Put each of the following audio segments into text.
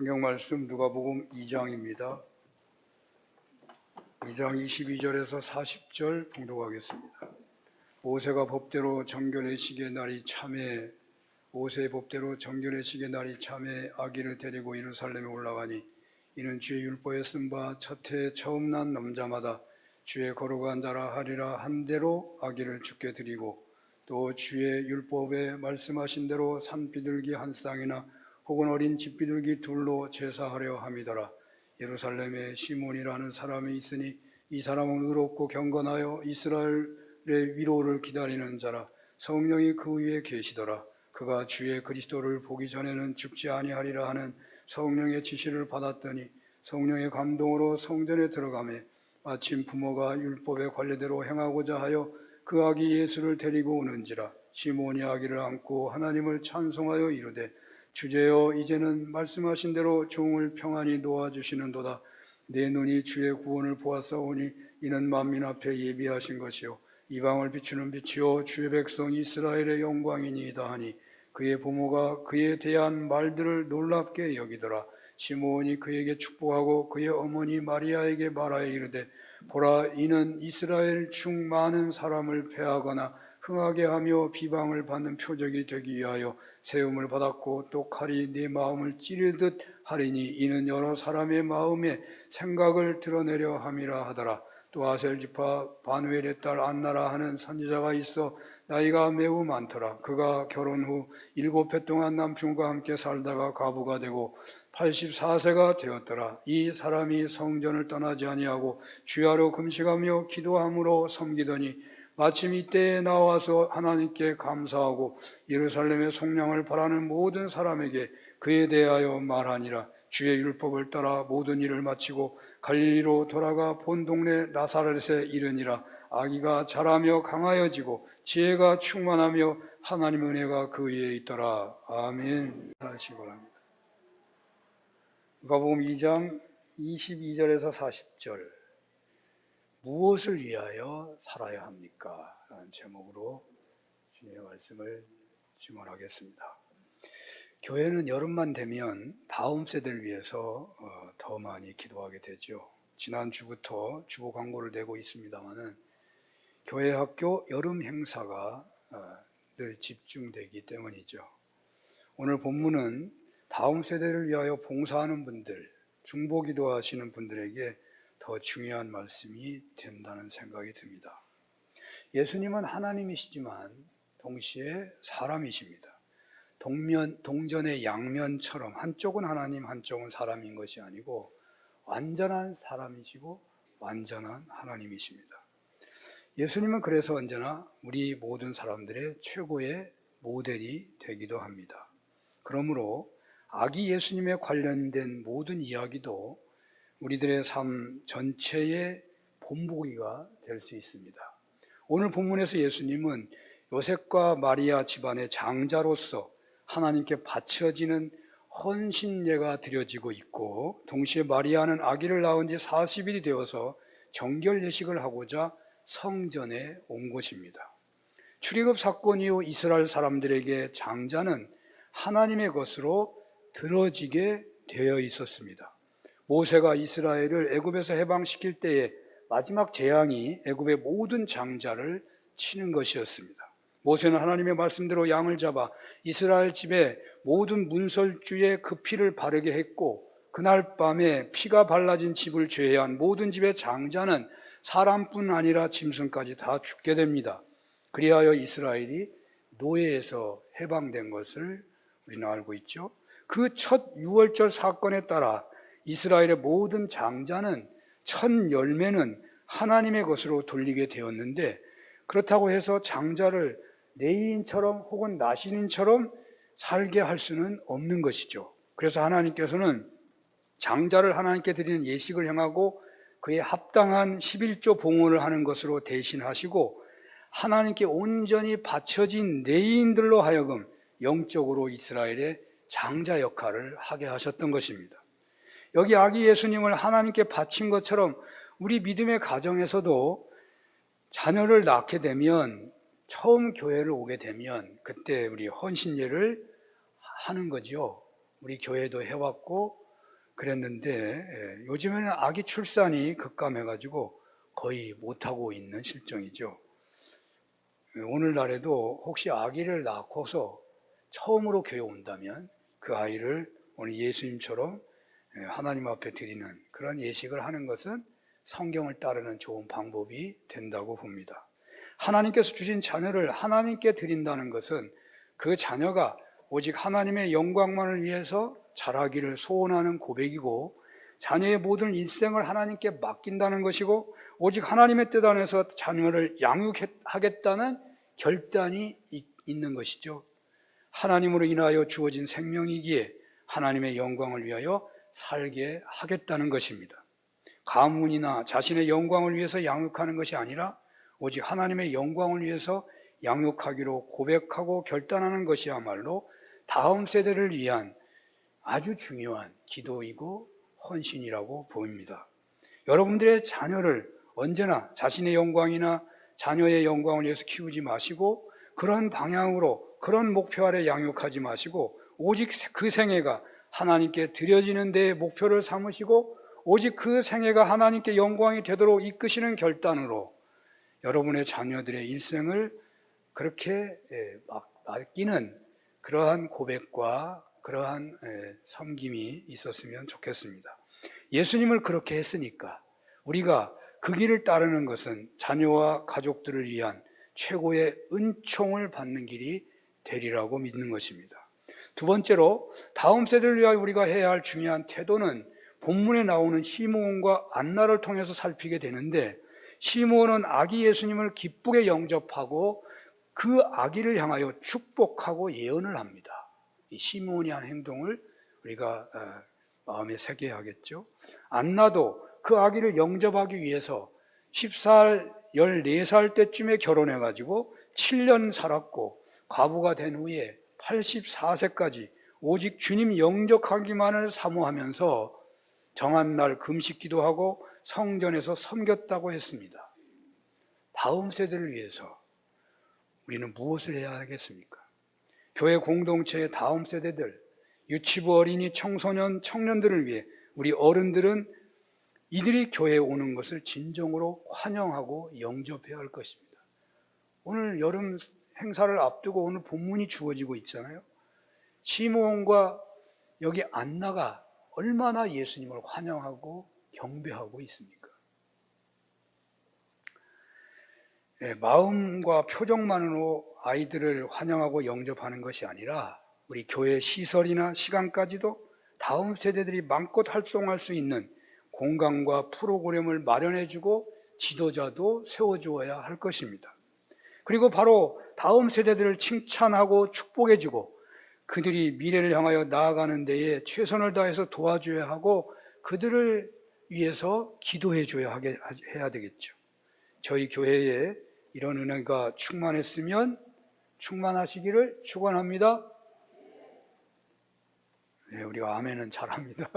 성경 말씀 누가복음 2장입니다. 2장 22절에서 40절 봉독하겠습니다. 모세의 법대로 정결례식의 날이 참에 아기를 데리고 예루살렘에 올라가니 이는 주의 율법에 쓴 바 첫해 처음 난 남자마다 주의 거룩한 자라 하리라 한 대로 아기를 주께 드리고 또 주의 율법에 말씀하신 대로 산비둘기 한 쌍이나 혹은 어린 집비둘기 둘로 제사하려 함이더라. 예루살렘에 시몬이라는 사람이 있으니 이 사람은 의롭고 경건하여 이스라엘의 위로를 기다리는 자라. 성령이 그 위에 계시더라. 그가 주의 그리스도를 보기 전에는 죽지 아니하리라 하는 성령의 지시를 받았더니 성령의 감동으로 성전에 들어가매 마침 부모가 율법의 관례대로 행하고자 하여 그 아기 예수를 데리고 오는지라. 시몬이 아기를 안고 하나님을 찬송하여 이르되 주제여 이제는 말씀하신 대로 종을 평안히 놓아주시는도다. 내 눈이 주의 구원을 보았사오니 이는 만민 앞에 예비하신 것이요 이방을 비추는 빛이요 주의 백성 이스라엘의 영광이니이다 하니 그의 부모가 그에 대한 말들을 놀랍게 여기더라. 시몬이 그에게 축복하고 그의 어머니 마리아에게 말하여 이르되 보라 이는 이스라엘 중 많은 사람을 패하거나 흥하게 하며 비방을 받는 표적이 되기 위하여 세움을 받았고 또 칼이 네 마음을 찌르듯 하리니 이는 여러 사람의 마음에 생각을 드러내려 함이라 하더라. 또 아셀 지파 바누엘의 딸 안나라 하는 선지자가 있어 나이가 매우 많더라. 그가 결혼 후 7해 동안 남편과 함께 살다가 과부가 되고 84세가 되었더라. 이 사람이 성전을 떠나지 아니하고 주야로 금식하며 기도함으로 섬기더니 마침 이때에 나와서 하나님께 감사하고 예루살렘의 속량을 바라는 모든 사람에게 그에 대하여 말하니라. 주의 율법을 따라 모든 일을 마치고 갈릴리로 돌아가 본 동네 나사렛에 이르니라. 아기가 자라며 강하여지고 지혜가 충만하며 하나님의 은혜가 그 위에 있더라. 아멘. 하시기 바랍니다. 누가복음 2장 22절에서 40절 무엇을 위하여 살아야 합니까? 라는 제목으로 주님의 말씀을 증언하겠습니다. 교회는 여름만 되면 다음 세대를 위해서 더 많이 기도하게 되죠. 지난주부터 주보 광고를 내고 있습니다마는 교회 학교 여름 행사가 늘 집중되기 때문이죠. 오늘 본문은 다음 세대를 위하여 봉사하는 분들, 중보 기도하시는 분들에게 더 중요한 말씀이 된다는 생각이 듭니다. 예수님은 하나님이시지만 동시에 사람이십니다. 동전의 양면처럼 한쪽은 하나님, 한쪽은 사람인 것이 아니고 완전한 사람이시고 완전한 하나님이십니다. 예수님은 그래서 언제나 우리 모든 사람들의 최고의 모델이 되기도 합니다. 그러므로 아기 예수님에 관련된 모든 이야기도 우리들의 삶 전체의 본보기가 될 수 있습니다. 오늘 본문에서 예수님은 요셉과 마리아 집안의 장자로서 하나님께 바쳐지는 헌신예가 드려지고 있고 동시에 마리아는 아기를 낳은 지 40일이 되어서 정결 예식을 하고자 성전에 온 것입니다. 출애굽 사건 이후 이스라엘 사람들에게 장자는 하나님의 것으로 들어지게 되어 있었습니다. 모세가 이스라엘을 애굽에서 해방시킬 때에 마지막 재앙이 애굽의 모든 장자를 치는 것이었습니다. 모세는 하나님의 말씀대로 양을 잡아 이스라엘 집에 모든 문설주에 그 피를 바르게 했고 그날 밤에 피가 발라진 집을 제외한 모든 집의 장자는 사람뿐 아니라 짐승까지 다 죽게 됩니다. 그리하여 이스라엘이 노예에서 해방된 것을 우리는 알고 있죠. 그 첫 유월절 사건에 따라 이스라엘의 모든 장자는 첫 열매는 하나님의 것으로 돌리게 되었는데 그렇다고 해서 장자를 내인처럼 혹은 나신인처럼 살게 할 수는 없는 것이죠. 그래서 하나님께서는 장자를 하나님께 드리는 예식을 행하고 그에 합당한 11조 봉헌을 하는 것으로 대신하시고 하나님께 온전히 바쳐진 내인들로 하여금 영적으로 이스라엘의 장자 역할을 하게 하셨던 것입니다. 여기 아기 예수님을 하나님께 바친 것처럼 우리 믿음의 가정에서도 자녀를 낳게 되면 처음 교회를 오게 되면 그때 우리 헌신예를 하는 거죠. 우리 교회도 해왔고 그랬는데 요즘에는 아기 출산이 급감해가지고 거의 못하고 있는 실정이죠. 오늘날에도 혹시 아기를 낳고서 처음으로 교회 온다면 그 아이를 오늘 예수님처럼 하나님 앞에 드리는 그런 예식을 하는 것은 성경을 따르는 좋은 방법이 된다고 봅니다. 하나님께서 주신 자녀를 하나님께 드린다는 것은 그 자녀가 오직 하나님의 영광만을 위해서 자라기를 소원하는 고백이고, 자녀의 모든 일생을 하나님께 맡긴다는 것이고, 오직 하나님의 뜻 안에서 자녀를 양육하겠다는 결단이 있는 것이죠. 하나님으로 인하여 주어진 생명이기에 하나님의 영광을 위하여 살게 하겠다는 것입니다. 가문이나 자신의 영광을 위해서 양육하는 것이 아니라 오직 하나님의 영광을 위해서 양육하기로 고백하고 결단하는 것이야말로 다음 세대를 위한 아주 중요한 기도이고 헌신이라고 보입니다. 여러분들의 자녀를 언제나 자신의 영광이나 자녀의 영광을 위해서 키우지 마시고, 그런 방향으로 그런 목표 아래 양육하지 마시고, 오직 그 생애가 하나님께 드려지는 데에 목표를 삼으시고, 오직 그 생애가 하나님께 영광이 되도록 이끄시는 결단으로 여러분의 자녀들의 일생을 그렇게 맡기는 그러한 고백과 그러한 섬김이 있었으면 좋겠습니다. 예수님을 그렇게 했으니까 우리가 그 길을 따르는 것은 자녀와 가족들을 위한 최고의 은총을 받는 길이 되리라고 믿는 것입니다. 두 번째로, 다음 세대를 위하여 우리가 해야 할 중요한 태도는 본문에 나오는 시므온과 안나를 통해서 살피게 되는데, 시므온은 아기 예수님을 기쁘게 영접하고 그 아기를 향하여 축복하고 예언을 합니다. 이 시므온이 한 행동을 우리가 마음에 새겨야 하겠죠. 안나도 그 아기를 영접하기 위해서 10살, 14살 때쯤에 결혼해가지고 7년 살았고, 과부가 된 후에 84세까지 오직 주님 영접하기만을 사모하면서 정한 날 금식 기도하고 성전에서 섬겼다고 했습니다. 다음 세대를 위해서 우리는 무엇을 해야 하겠습니까? 교회 공동체의 다음 세대들, 유치부 어린이, 청소년, 청년들을 위해 우리 어른들은 이들이 교회에 오는 것을 진정으로 환영하고 영접해야 할 것입니다. 오늘 여름 행사를 앞두고 오늘 본문이 주어지고 있잖아요. 시므온과 여기 안나가 얼마나 예수님을 환영하고 경배하고 있습니까? 마음과 표정만으로 아이들을 환영하고 영접하는 것이 아니라 우리 교회 시설이나 시간까지도 다음 세대들이 마음껏 활동할 수 있는 공간과 프로그램을 마련해주고 지도자도 세워주어야 할 것입니다. 그리고 바로 다음 세대들을 칭찬하고 축복해주고 그들이 미래를 향하여 나아가는 데에 최선을 다해서 도와줘야 하고 그들을 위해서 기도해줘야 해야 되겠죠. 저희 교회에 이런 은혜가 충만했으면 충만하시기를 축원합니다. 네, 우리가 아멘은 잘합니다.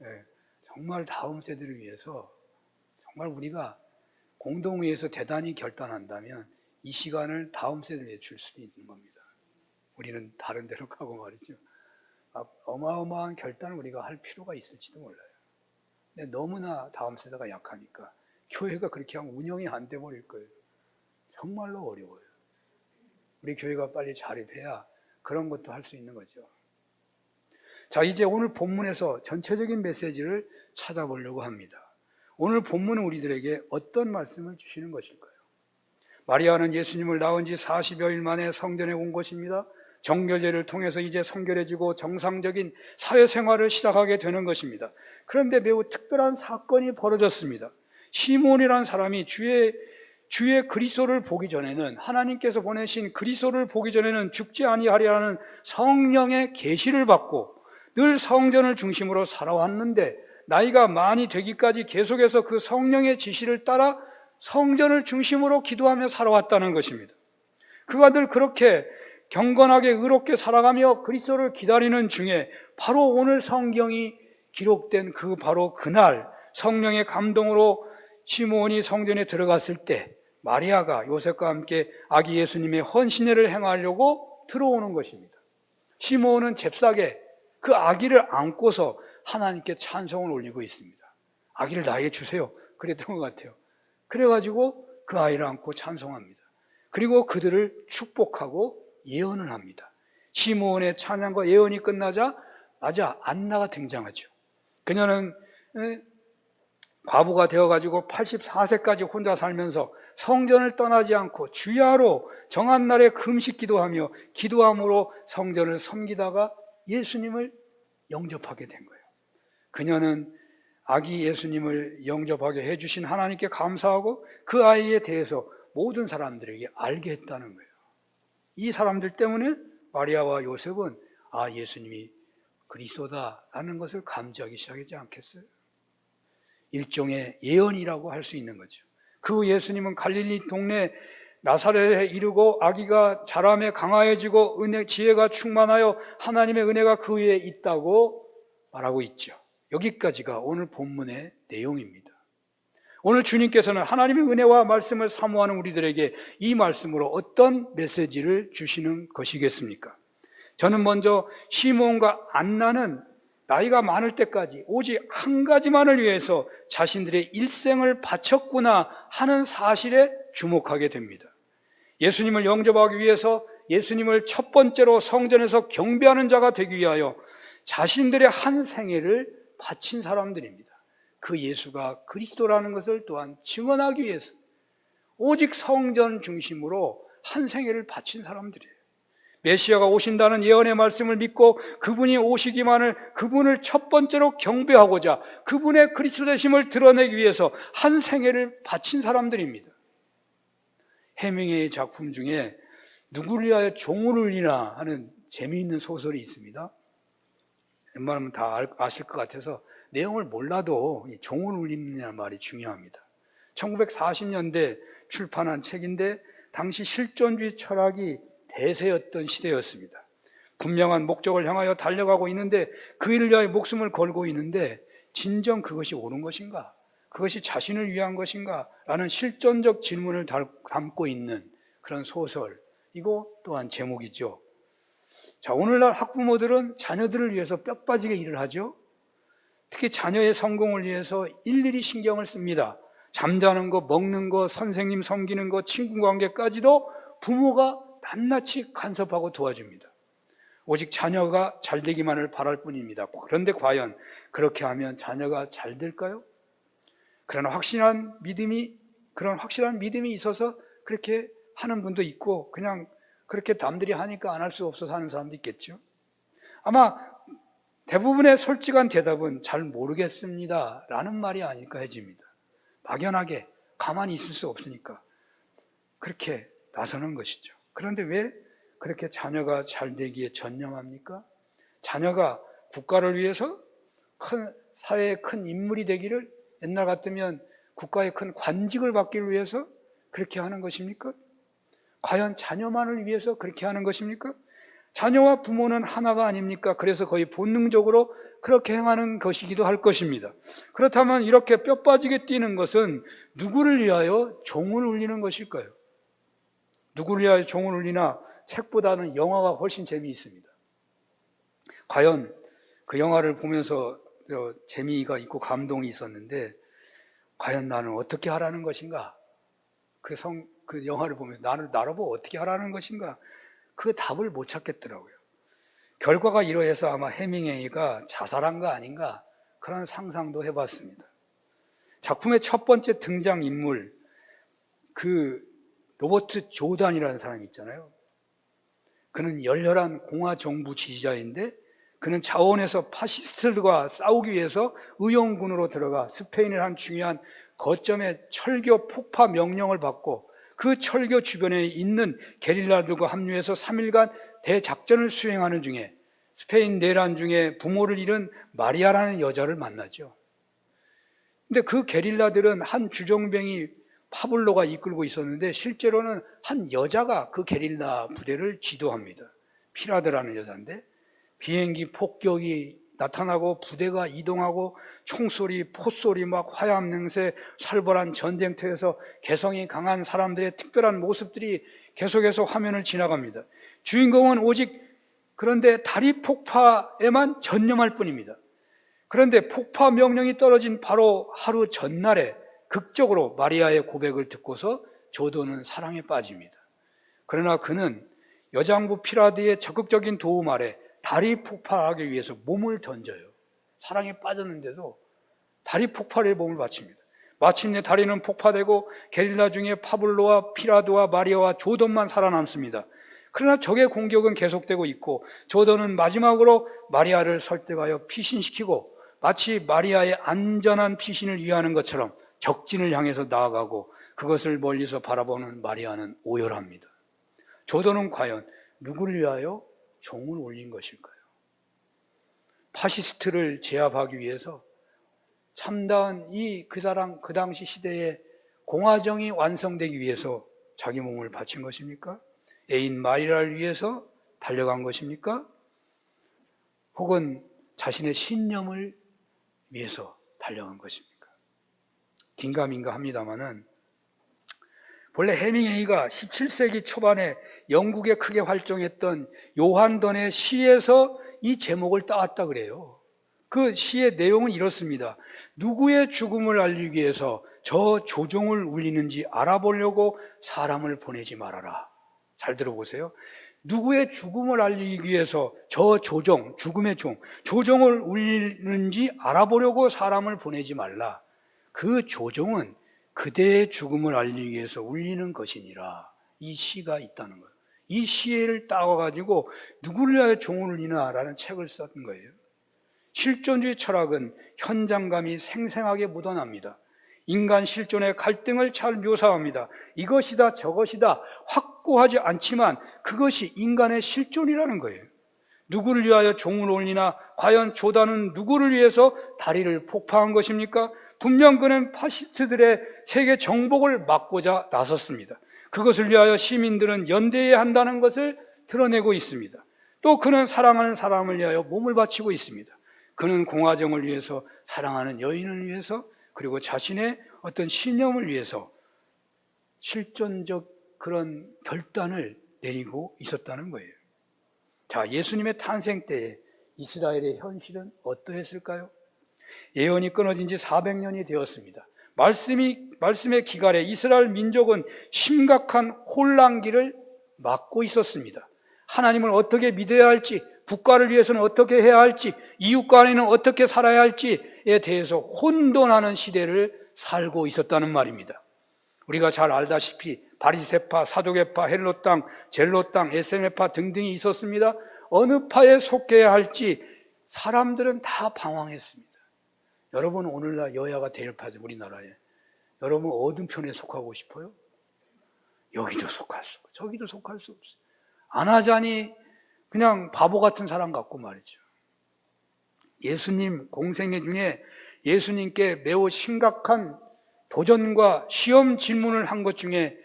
네, 정말 다음 세대를 위해서 정말 우리가 공동회에서 대단히 결단한다면 이 시간을 다음 세대를 위해 줄 수 있는 겁니다. 우리는 다른 데로 가고 말이죠. 어마어마한 결단을 우리가 할 필요가 있을지도 몰라요. 근데 너무나 다음 세대가 약하니까 교회가 그렇게 하면 운영이 안 돼 버릴 거예요. 정말로 어려워요. 우리 교회가 빨리 자립해야 그런 것도 할 수 있는 거죠. 자, 이제 오늘 본문에서 전체적인 메시지를 찾아보려고 합니다. 오늘 본문은 우리들에게 어떤 말씀을 주시는 것일까요? 마리아는 예수님을 낳은 지 40여일 만에 성전에 온 것입니다. 정결제를 통해서 이제 성결해지고 정상적인 사회생활을 시작하게 되는 것입니다. 그런데 매우 특별한 사건이 벌어졌습니다. 시몬이라는 사람이 주의 그리스도를 보기 전에는, 하나님께서 보내신 그리스도를 보기 전에는 죽지 아니하리라는 성령의 계시를 받고 늘 성전을 중심으로 살아왔는데, 나이가 많이 되기까지 계속해서 그 성령의 지시를 따라 성전을 중심으로 기도하며 살아왔다는 것입니다. 그가 늘 그렇게 경건하게 의롭게 살아가며 그리스도를 기다리는 중에 바로 오늘 성경이 기록된 바로 그날 성령의 감동으로 시므온이 성전에 들어갔을 때 마리아가 요셉과 함께 아기 예수님의 헌신회를 행하려고 들어오는 것입니다. 시므온은 잽싸게 그 아기를 안고서 하나님께 찬송을 올리고 있습니다. 아기를 나에게 주세요. 그랬던 것 같아요. 그래가지고 그 아이를 안고 찬송합니다. 그리고 그들을 축복하고 예언을 합니다. 시므온의 찬양과 예언이 끝나자 안나가 등장하죠. 그녀는 과부가 되어가지고 84세까지 혼자 살면서 성전을 떠나지 않고 주야로 정한 날에 금식 기도하며 기도함으로 성전을 섬기다가 예수님을 영접하게 된 거예요. 그녀는 아기 예수님을 영접하게 해주신 하나님께 감사하고 그 아이에 대해서 모든 사람들에게 알게 했다는 거예요. 이 사람들 때문에 마리아와 요셉은 예수님이 그리스도다라는 것을 감지하기 시작하지 않겠어요? 일종의 예언이라고 할 수 있는 거죠. 그 예수님은 갈릴리 동네 나사렛에 이르고 아기가 자라매 강화해지고 지혜가 충만하여 하나님의 은혜가 그 위에 있다고 말하고 있죠. 여기까지가 오늘 본문의 내용입니다. 오늘 주님께서는 하나님의 은혜와 말씀을 사모하는 우리들에게 이 말씀으로 어떤 메시지를 주시는 것이겠습니까? 저는 먼저 시므온과 안나는 나이가 많을 때까지 오직 한 가지만을 위해서 자신들의 일생을 바쳤구나 하는 사실에 주목하게 됩니다. 예수님을 영접하기 위해서 예수님을 첫 번째로 성전에서 경배하는 자가 되기 위하여 자신들의 한 생애를 바친 사람들입니다. 그 예수가 그리스도라는 것을 또한 증언하기 위해서 오직 성전 중심으로 한 생애를 바친 사람들이에요. 메시아가 오신다는 예언의 말씀을 믿고 그분이 오시기만을 그분을 첫 번째로 경배하고자 그분의 그리스도 되심을 드러내기 위해서 한 생애를 바친 사람들입니다. 해밍웨이의 작품 중에 누구를 위하여 종을 울리나 하는 재미있는 소설이 있습니다. 웬만하면 다 아실 것 같아서 내용을 몰라도 종을 울리느냐는 말이 중요합니다. 1940년대 출판한 책인데 당시 실존주의 철학이 대세였던 시대였습니다. 분명한 목적을 향하여 달려가고 있는데 그 일을 위하여 목숨을 걸고 있는데 진정 그것이 옳은 것인가? 그것이 자신을 위한 것인가? 라는 실존적 질문을 담고 있는 그런 소설, 이거 또한 제목이죠. 자, 오늘날 학부모들은 자녀들을 위해서 뼈 빠지게 일을 하죠. 특히 자녀의 성공을 위해서 일일이 신경을 씁니다. 잠자는 거, 먹는 거, 선생님 섬기는 거, 친구 관계까지도 부모가 낱낱이 간섭하고 도와줍니다. 오직 자녀가 잘 되기만을 바랄 뿐입니다. 그런데 과연 그렇게 하면 자녀가 잘 될까요? 그런 확실한 믿음이 있어서 그렇게 하는 분도 있고 그냥 그렇게 남들이 하니까 안 할 수 없어서 하는 사람도 있겠죠. 아마 대부분의 솔직한 대답은 잘 모르겠습니다 라는 말이 아닐까 해집니다. 막연하게 가만히 있을 수 없으니까 그렇게 나서는 것이죠. 그런데 왜 그렇게 자녀가 잘 되기에 전념합니까? 자녀가 국가를 위해서 사회의 큰 인물이 되기를, 옛날 같으면 국가의 큰 관직을 받기를 위해서 그렇게 하는 것입니까? 과연 자녀만을 위해서 그렇게 하는 것입니까? 자녀와 부모는 하나가 아닙니까? 그래서 거의 본능적으로 그렇게 행하는 것이기도 할 것입니다. 그렇다면 이렇게 뼈 빠지게 뛰는 것은 누구를 위하여 종을 울리는 것일까요? 누구를 위하여 종을 울리나? 책보다는 영화가 훨씬 재미있습니다. 과연 그 영화를 보면서 재미가 있고 감동이 있었는데 과연 나는 어떻게 하라는 것인가? 그 영화를 보면서 나를 보고 어떻게 하라는 것인가? 그 답을 못 찾겠더라고요. 결과가 이러해서 아마 해밍웨이가 자살한 거 아닌가 그런 상상도 해봤습니다. 작품의 첫 번째 등장인물, 그 로버트 조단이라는 사람이 있잖아요. 그는 열렬한 공화 정부 지지자인데 그는 자원에서 파시스트들과 싸우기 위해서 의용군으로 들어가 스페인의 한 중요한 거점에 철교 폭파 명령을 받고 그 철교 주변에 있는 게릴라들과 합류해서 3일간 대작전을 수행하는 중에 스페인 내란 중에 부모를 잃은 마리아라는 여자를 만나죠. 근데 그 게릴라들은 한 주정뱅이 파블로가 이끌고 있었는데 실제로는 한 여자가 그 게릴라 부대를 지도합니다. 피라드라는 여자인데 비행기 폭격이 나타나고 부대가 이동하고 총소리, 포소리, 막 화염 냄새, 살벌한 전쟁터에서 개성이 강한 사람들의 특별한 모습들이 계속해서 화면을 지나갑니다. 주인공은 오직 그런데 다리 폭파에만 전념할 뿐입니다. 그런데 폭파 명령이 떨어진 바로 하루 전날에 극적으로 마리아의 고백을 듣고서 조도는 사랑에 빠집니다. 그러나 그는 여장부 피라드의 적극적인 도움 아래 달이 폭발하기 위해서 몸을 던져요. 사랑에 빠졌는데도 달이 폭발에 몸을 바칩니다. 마침내 다리는 폭파되고 게릴라 중에 파블로와 피라도와 마리아와 조던만 살아남습니다. 그러나 적의 공격은 계속되고 있고 조던은 마지막으로 마리아를 설득하여 피신시키고 마치 마리아의 안전한 피신을 위하는 것처럼 적진을 향해서 나아가고 그것을 멀리서 바라보는 마리아는 오열합니다. 조던은 과연 누구를 위하여 종을 올린 것일까요? 파시스트를 제압하기 위해서 참다운 그 당시 시대의 공화정이 완성되기 위해서 자기 몸을 바친 것입니까? 애인 마리아를 위해서 달려간 것입니까? 혹은 자신의 신념을 위해서 달려간 것입니까? 긴가민가 합니다마는 본래 해밍웨이가 17세기 초반에 영국에 크게 활동했던 요한던의 시에서 이 제목을 따왔다 그래요. 그 시의 내용은 이렇습니다. 누구의 죽음을 알리기 위해서 저 조종을 울리는지 알아보려고 사람을 보내지 말아라. 잘 들어보세요. 누구의 죽음을 알리기 위해서 저 조종, 죽음의 종, 조종을 울리는지 알아보려고 사람을 보내지 말라. 그 조종은 그대의 죽음을 알리기 위해서 울리는 것이니라. 이 시가 있다는 거예요. 이 시를 따와가지고 누구를 위하여 종을 울리나라는 책을 썼던 거예요. 실존주의 철학은 현장감이 생생하게 묻어납니다. 인간 실존의 갈등을 잘 묘사합니다. 이것이다 저것이다 확고하지 않지만 그것이 인간의 실존이라는 거예요. 누구를 위하여 종을 올리나 과연 조단은 누구를 위해서 다리를 폭파한 것입니까? 분명 그는 파시스트들의 세계 정복을 막고자 나섰습니다. 그것을 위하여 시민들은 연대해야 한다는 것을 드러내고 있습니다. 또 그는 사랑하는 사람을 위하여 몸을 바치고 있습니다. 그는 공화정을 위해서, 사랑하는 여인을 위해서, 그리고 자신의 어떤 신념을 위해서 실존적 그런 결단을 내리고 있었다는 거예요. 자, 예수님의 탄생 때에 이스라엘의 현실은 어떠했을까요? 예언이 끊어진 지 400년이 되었습니다. 말씀의 기갈에 이스라엘 민족은 심각한 혼란기를 맞고 있었습니다. 하나님을 어떻게 믿어야 할지, 국가를 위해서는 어떻게 해야 할지, 이웃 간에는 어떻게 살아야 할지에 대해서 혼돈하는 시대를 살고 있었다는 말입니다. 우리가 잘 알다시피 바리새파, 사두개파, 헬롯당, 젤롯당, 에세메파 등등이 있었습니다. 어느 파에 속해야 할지 사람들은 다 방황했습니다. 여러분 오늘날 여야가 대립하죠. 우리나라에. 여러분 어느 편에 속하고 싶어요? 여기도 속할 수 없고 저기도 속할 수 없어요. 안 하자니 그냥 바보 같은 사람 같고 말이죠. 예수님 공생애 중에 예수님께 매우 심각한 도전과 시험 질문을 한 것 중에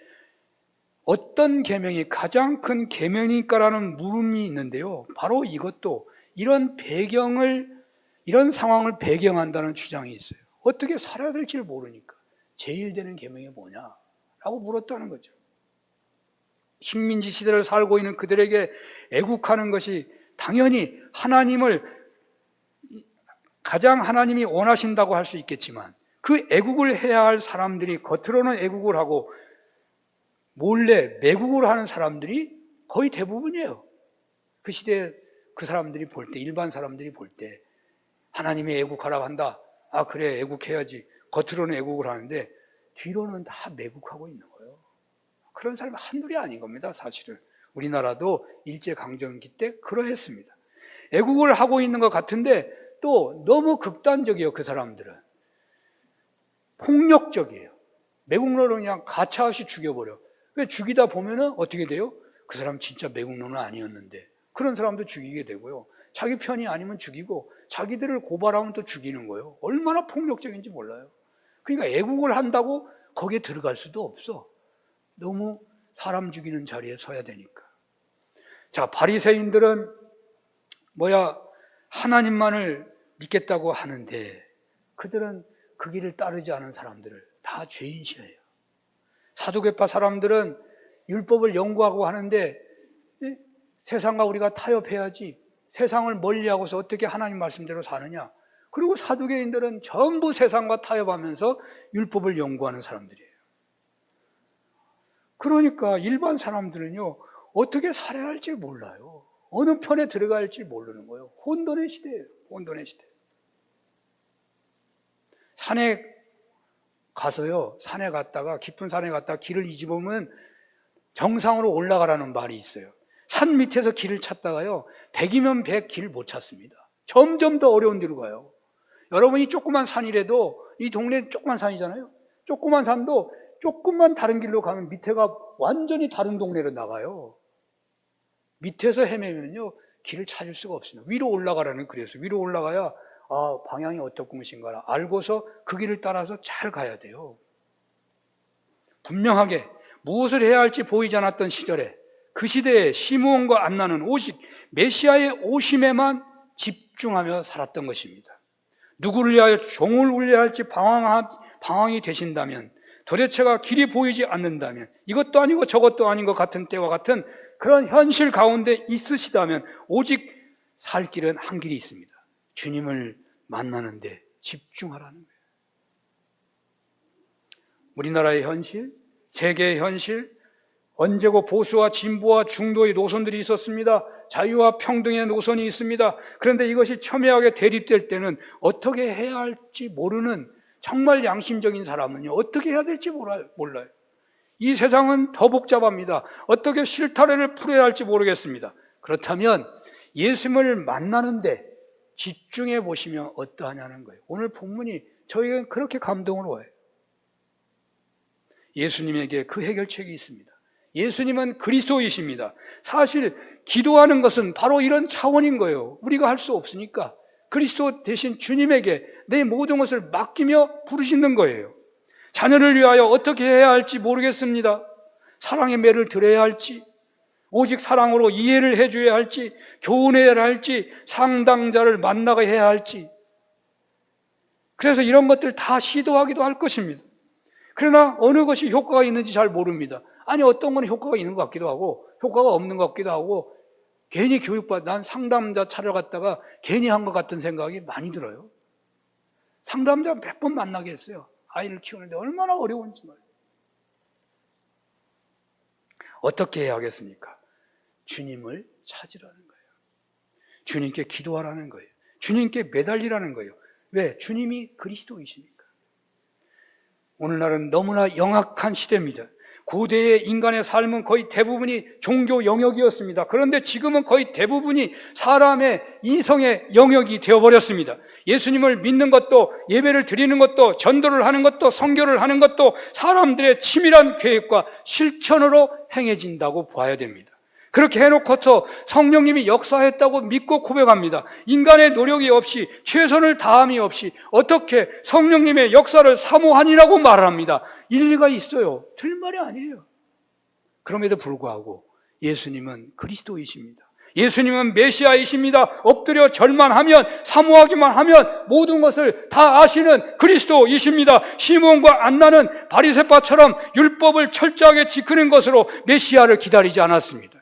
어떤 계명이 가장 큰 계명일까라는 물음이 있는데요. 바로 이것도 이런 상황을 배경한다는 주장이 있어요. 어떻게 살아야 될지를 모르니까 제일 되는 계명이 뭐냐라고 물었다는 거죠. 식민지 시대를 살고 있는 그들에게 애국하는 것이 당연히 가장 하나님이 원하신다고 할 수 있겠지만 그 애국을 해야 할 사람들이 겉으로는 애국을 하고 몰래 매국을 하는 사람들이 거의 대부분이에요. 그 시대에 그 사람들이 볼 때, 일반 사람들이 볼 때 하나님이 애국하라고 한다. 아 그래 애국해야지. 겉으로는 애국을 하는데 뒤로는 다 매국하고 있는 거예요. 그런 사람이 한둘이 아닌 겁니다. 사실은 우리나라도 일제강점기 때 그러했습니다. 애국을 하고 있는 것 같은데 또 너무 극단적이에요. 그 사람들은 폭력적이에요. 매국노를 그냥 가차없이 죽여버려. 죽이다 보면은 어떻게 돼요? 그 사람 진짜 매국노는 아니었는데 그런 사람도 죽이게 되고요. 자기 편이 아니면 죽이고 자기들을 고발하면 또 죽이는 거예요. 얼마나 폭력적인지 몰라요. 그러니까 애국을 한다고 거기에 들어갈 수도 없어. 너무 사람 죽이는 자리에 서야 되니까. 자, 바리새인들은 하나님만을 믿겠다고 하는데 그들은 그 길을 따르지 않은 사람들을 다 죄인시해요. 사두개파 사람들은 율법을 연구하고 하는데 세상과 우리가 타협해야지 세상을 멀리하고서 어떻게 하나님 말씀대로 사느냐? 그리고 사두개인들은 전부 세상과 타협하면서 율법을 연구하는 사람들이에요. 그러니까 일반 사람들은요, 어떻게 살아야 할지 몰라요. 어느 편에 들어가야 할지 모르는 거예요. 혼돈의 시대예요. 혼돈의 시대. 산에 가서요, 산에 갔다가, 깊은 산에 갔다가 길을 잊어보면 정상으로 올라가라는 말이 있어요. 산 밑에서 길을 찾다가요, 100이면 100 길 못 찾습니다. 점점 더 어려운 데로 가요. 여러분이 조그만 산이라도, 이 동네 조그만 산이잖아요. 조그만 산도 조금만 다른 길로 가면 밑에가 완전히 다른 동네로 나가요. 밑에서 헤매면요, 길을 찾을 수가 없습니다. 위로 올라가라는 그래서 위로 올라가야 방향이 어떻고 무엇인가 알고서 그 길을 따라서 잘 가야 돼요. 분명하게 무엇을 해야 할지 보이지 않았던 시절에 그 시대에 시므온과 안나는 오직 메시아의 오심에만 집중하며 살았던 것입니다. 누구를 위하여 종을 울려야 할지 방황이 되신다면, 도대체가 길이 보이지 않는다면, 이것도 아니고 저것도 아닌 것 같은 때와 같은 그런 현실 가운데 있으시다면 오직 살 길은 한 길이 있습니다. 주님을 만나는 데 집중하라는 거예요. 우리나라의 현실, 세계의 현실, 언제고 보수와 진보와 중도의 노선들이 있었습니다. 자유와 평등의 노선이 있습니다. 그런데 이것이 첨예하게 대립될 때는 어떻게 해야 할지 모르는 정말 양심적인 사람은요, 어떻게 해야 될지 몰라요. 이 세상은 더 복잡합니다. 어떻게 실타래를 풀어야 할지 모르겠습니다. 그렇다면 예수님을 만나는데 집중해 보시면 어떠하냐는 거예요. 오늘 본문이 저희는 그렇게 감동을 와요. 예수님에게 그 해결책이 있습니다. 예수님은 그리스도이십니다. 사실 기도하는 것은 바로 이런 차원인 거예요. 우리가 할 수 없으니까 그리스도 대신 주님에게 내 모든 것을 맡기며 부르시는 거예요. 자녀를 위하여 어떻게 해야 할지 모르겠습니다. 사랑의 매를 드려야 할지, 오직 사랑으로 이해를 해줘야 할지, 교훈해야 할지, 상담자를 만나게 해야 할지. 그래서 이런 것들 다 시도하기도 할 것입니다. 그러나 어느 것이 효과가 있는지 잘 모릅니다. 아니, 어떤 건 효과가 있는 것 같기도 하고 효과가 없는 것 같기도 하고, 괜히 난 상담자 찾아갔다가 괜히 한 것 같은 생각이 많이 들어요. 상담자 몇 번 만나게 했어요. 아이를 키우는데 얼마나 어려운지 말이에요. 어떻게 해야 하겠습니까? 주님을 찾으라는 거예요. 주님께 기도하라는 거예요. 주님께 매달리라는 거예요. 왜? 주님이 그리스도이시니까. 오늘날은 너무나 영악한 시대입니다. 고대의 인간의 삶은 거의 대부분이 종교 영역이었습니다. 그런데 지금은 거의 대부분이 사람의 인성의 영역이 되어버렸습니다. 예수님을 믿는 것도, 예배를 드리는 것도, 전도를 하는 것도, 선교를 하는 것도 사람들의 치밀한 계획과 실천으로 행해진다고 봐야 됩니다. 그렇게 해놓고서 성령님이 역사했다고 믿고 고백합니다. 인간의 노력이 없이, 최선을 다함이 없이 어떻게 성령님의 역사를 사모하니라고 말합니다. 일리가 있어요. 틀린 말이 아니에요. 그럼에도 불구하고 예수님은 그리스도이십니다. 예수님은 메시아이십니다. 엎드려 절만하면, 사모하기만 하면 모든 것을 다 아시는 그리스도이십니다. 시몬과 안나는 바리새파처럼 율법을 철저하게 지키는 것으로 메시아를 기다리지 않았습니다.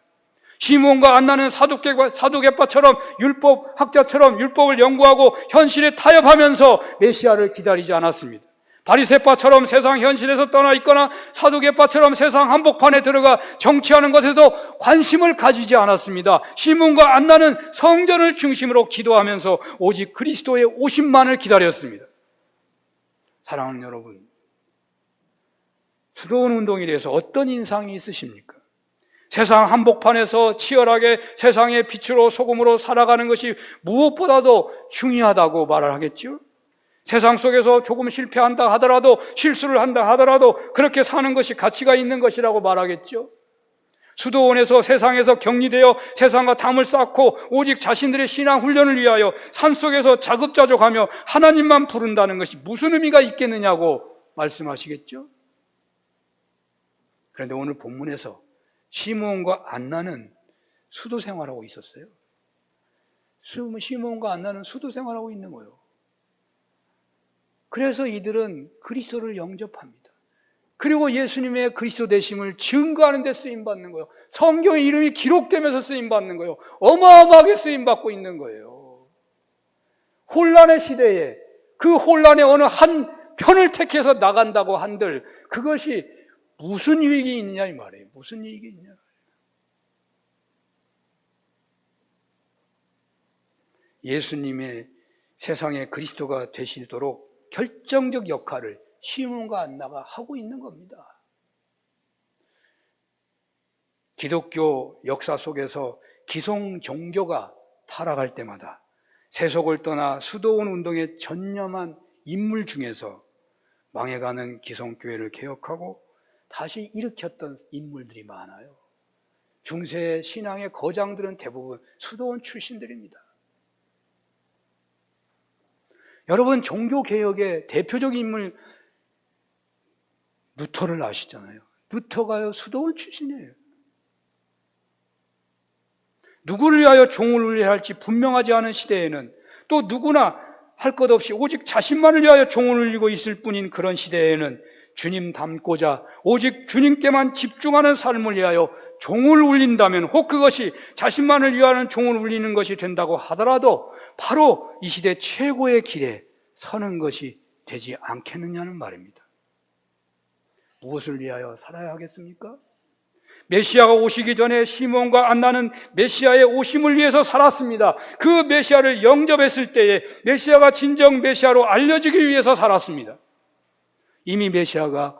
시몬과 안나는 사두개파처럼 율법학자처럼 율법을 연구하고 현실에 타협하면서 메시아를 기다리지 않았습니다. 바리새파처럼 세상 현실에서 떠나 있거나 사두개파처럼 세상 한복판에 들어가 정치하는 것에도 관심을 가지지 않았습니다. 시몬과 안나는 성전을 중심으로 기도하면서 오직 그리스도의 오심만을 기다렸습니다. 사랑하는 여러분, 수도원 운동에 대해서 어떤 인상이 있으십니까? 세상 한복판에서 치열하게 세상의 빛으로 소금으로 살아가는 것이 무엇보다도 중요하다고 말을 하겠죠? 세상 속에서 조금 실패한다 하더라도, 실수를 한다 하더라도 그렇게 사는 것이 가치가 있는 것이라고 말하겠죠? 수도원에서 세상에서 격리되어 세상과 담을 쌓고 오직 자신들의 신앙 훈련을 위하여 산속에서 자급자족하며 하나님만 부른다는 것이 무슨 의미가 있겠느냐고 말씀하시겠죠? 그런데 오늘 본문에서 시몬과 안나는 수도 생활하고 있었어요. 시몬과 안나는 수도 생활하고 있는 거예요. 그래서 이들은 그리스도를 영접합니다. 그리고 예수님의 그리스도 되심을 증거하는 데 쓰임받는 거예요. 성경의 이름이 기록되면서 쓰임받는 거예요. 어마어마하게 쓰임받고 있는 거예요. 혼란의 시대에 그 혼란의 어느 한 편을 택해서 나간다고 한들 그것이 무슨 유익이 있느냐 이 말이에요. 무슨 유익이 있냐. 예수님의 세상의 그리스도가 되시도록 결정적 역할을 시몬과 안나가 하고 있는 겁니다. 기독교 역사 속에서 기성 종교가 타락할 때마다 세속을 떠나 수도원 운동에 전념한 인물 중에서 망해가는 기성교회를 개혁하고 다시 일으켰던 인물들이 많아요. 중세 신앙의 거장들은 대부분 수도원 출신들입니다. 여러분, 종교개혁의 대표적인 인물 루터를 아시잖아요. 루터가요 수도원 출신이에요. 누구를 위하여 종을 울려야 할지 분명하지 않은 시대에는 또 누구나 할 것 없이 오직 자신만을 위하여 종을 울리고 있을 뿐인 그런 시대에는 주님 닮고자 오직 주님께만 집중하는 삶을 위하여 종을 울린다면 혹 그것이 자신만을 위하는 종을 울리는 것이 된다고 하더라도 바로 이 시대 최고의 길에 서는 것이 되지 않겠느냐는 말입니다. 무엇을 위하여 살아야 하겠습니까? 메시아가 오시기 전에 시몬과 안나는 메시아의 오심을 위해서 살았습니다. 그 메시아를 영접했을 때에 메시아가 진정 메시아로 알려지기 위해서 살았습니다. 이미 메시아가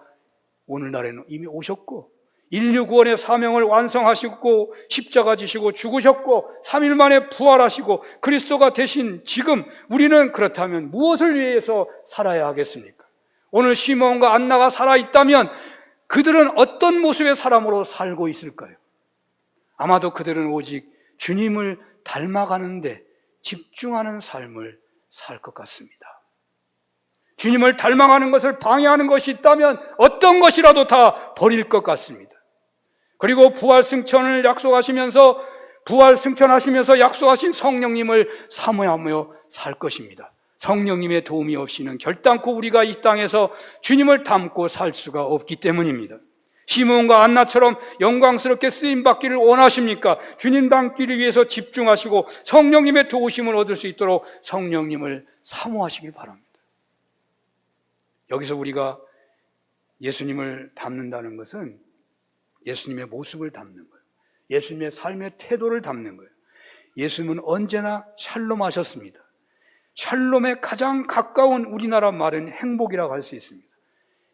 오늘날에는 이미 오셨고 인류 구원의 사명을 완성하시고 십자가 지시고 죽으셨고 3일 만에 부활하시고 그리스도가 되신 지금 우리는 그렇다면 무엇을 위해서 살아야 하겠습니까? 오늘 시몬과 안나가 살아있다면 그들은 어떤 모습의 사람으로 살고 있을까요? 아마도 그들은 오직 주님을 닮아가는데 집중하는 삶을 살 것 같습니다. 주님을 닮아가는 것을 방해하는 것이 있다면 어떤 것이라도 다 버릴 것 같습니다. 그리고 부활 승천을 약속하시면서 부활 승천하시면서 약속하신 성령님을 사모하며 살 것입니다. 성령님의 도움이 없이는 결단코 우리가 이 땅에서 주님을 닮고 살 수가 없기 때문입니다. 시몬과 안나처럼 영광스럽게 쓰임받기를 원하십니까? 주님 닮기를 위해서 집중하시고 성령님의 도우심을 얻을 수 있도록 성령님을 사모하시길 바랍니다. 여기서 우리가 예수님을 닮는다는 것은 예수님의 모습을 닮는 거예요. 예수님의 삶의 태도를 닮는 거예요. 예수님은 언제나 샬롬하셨습니다. 샬롬에 가장 가까운 우리나라 말은 행복이라고 할 수 있습니다.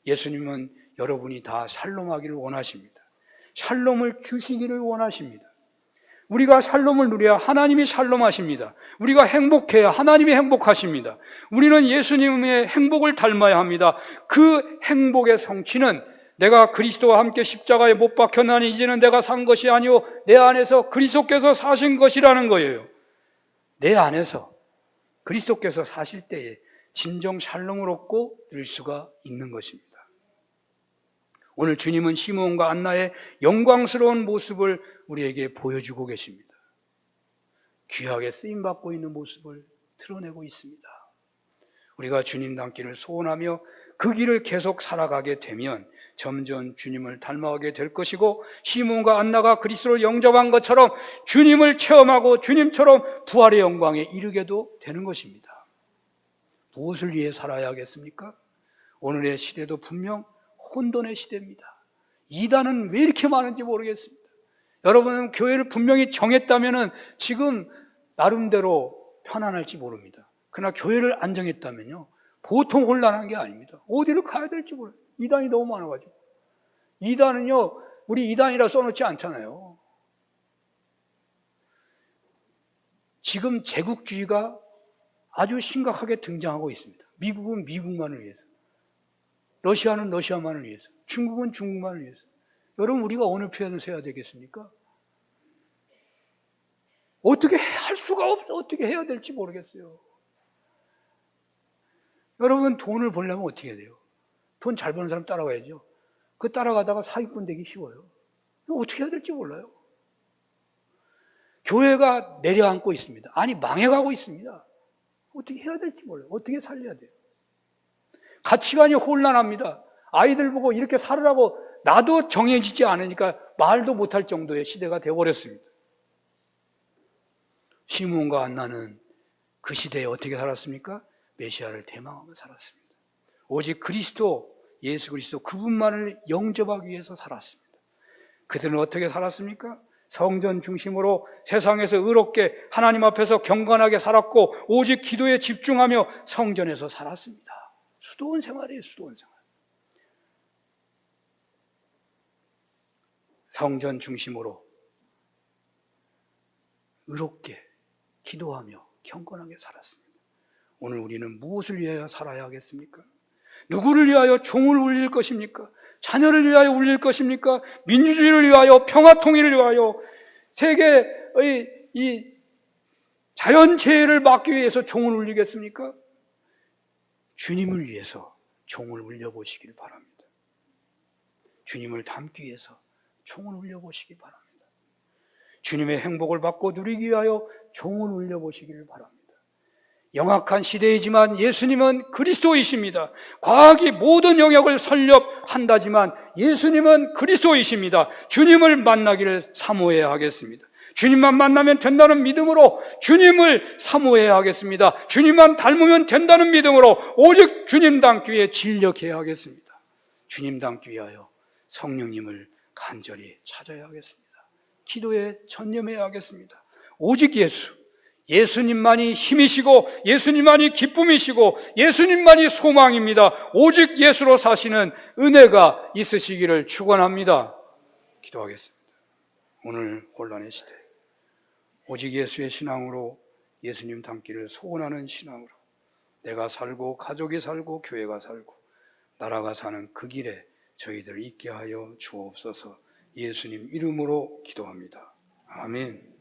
예수님은 여러분이 다 샬롬하기를 원하십니다. 샬롬을 주시기를 원하십니다. 우리가 샬롬을 누려야 하나님이 샬롬하십니다. 우리가 행복해야 하나님이 행복하십니다. 우리는 예수님의 행복을 닮아야 합니다. 그 행복의 성취는 내가 그리스도와 함께 십자가에 못 박혔나니 이제는 내가 산 것이 아니오 내 안에서 그리스도께서 사신 것이라는 거예요. 내 안에서 그리스도께서 사실 때에 진정 샬롬을 얻고 누릴 수가 있는 것입니다. 오늘 주님은 시몬과 안나의 영광스러운 모습을 우리에게 보여주고 계십니다. 귀하게 쓰임받고 있는 모습을 드러내고 있습니다. 우리가 주님 닮기를 소원하며 그 길을 계속 살아가게 되면 점점 주님을 닮아가게 될 것이고 시몬과 안나가 그리스도를 영접한 것처럼 주님을 체험하고 주님처럼 부활의 영광에 이르게도 되는 것입니다. 무엇을 위해 살아야 하겠습니까? 오늘의 시대도 분명 혼돈의 시대입니다. 이단은 왜 이렇게 많은지 모르겠습니다. 여러분은 교회를 분명히 정했다면 지금 나름대로 편안할지 모릅니다. 그러나 교회를 안 정했다면요 보통 혼란한 게 아닙니다. 어디를 가야 될지 몰라요. 이단이 너무 많아가지고. 이단은요 우리 이단이라 써놓지 않잖아요. 지금 제국주의가 아주 심각하게 등장하고 있습니다. 미국은 미국만을 위해서, 러시아는 러시아만을 위해서, 중국은 중국만을 위해서. 여러분 우리가 어느 편을 서야 되겠습니까? 어떻게 할 수가 없어. 어떻게 해야 될지 모르겠어요. 여러분 돈을 벌려면 어떻게 해야 돼요? 돈 잘 버는 사람 따라가야죠. 그 따라가다가 사기꾼 되기 쉬워요. 어떻게 해야 될지 몰라요. 교회가 내려앉고 있습니다. 아니 망해가고 있습니다. 어떻게 해야 될지 몰라요. 어떻게 살려야 돼요. 가치관이 혼란합니다. 아이들 보고 이렇게 살으라고 나도 정해지지 않으니까 말도 못할 정도의 시대가 되어버렸습니다. 시몬과 안나는 그 시대에 어떻게 살았습니까? 메시아를 대망하며 살았습니다. 오직 그리스도, 예수 그리스도 그분만을 영접하기 위해서 살았습니다. 그들은 어떻게 살았습니까? 성전 중심으로 세상에서 의롭게 하나님 앞에서 경건하게 살았고 오직 기도에 집중하며 성전에서 살았습니다. 수도원 생활이에요. 수도원 생활. 성전 중심으로 의롭게 기도하며 경건하게 살았습니다. 오늘 우리는 무엇을 위하여 살아야 하겠습니까? 누구를 위하여 종을 울릴 것입니까? 자녀를 위하여 울릴 것입니까? 민주주의를 위하여, 평화통일을 위하여, 세계의 이 자연재해를 막기 위해서 종을 울리겠습니까? 주님을 위해서 종을 울려보시길 바랍니다. 주님을 닮기 위해서 종을 울려보시기 바랍니다. 주님의 행복을 받고 누리기 위하여 종을 울려보시기를 바랍니다. 영악한 시대이지만 예수님은 그리스도이십니다. 과학이 모든 영역을 설립한다지만 예수님은 그리스도이십니다. 주님을 만나기를 사모해야 하겠습니다. 주님만 만나면 된다는 믿음으로 주님을 사모해야 하겠습니다. 주님만 닮으면 된다는 믿음으로 오직 주님 닮기 위해 진력해야 하겠습니다. 주님 닮기 위하여 성령님을 간절히 찾아야 하겠습니다. 기도에 전념해야 하겠습니다. 오직 예수님만이 힘이시고 예수님만이 기쁨이시고 예수님만이 소망입니다. 오직 예수로 사시는 은혜가 있으시기를 축원합니다. 기도하겠습니다. 오늘 혼란의 시대 오직 예수의 신앙으로 예수님 닮기를 소원하는 신앙으로 내가 살고 가족이 살고 교회가 살고 나라가 사는 그 길에 저희들 있게 하여 주옵소서. 예수님 이름으로 기도합니다. 아멘.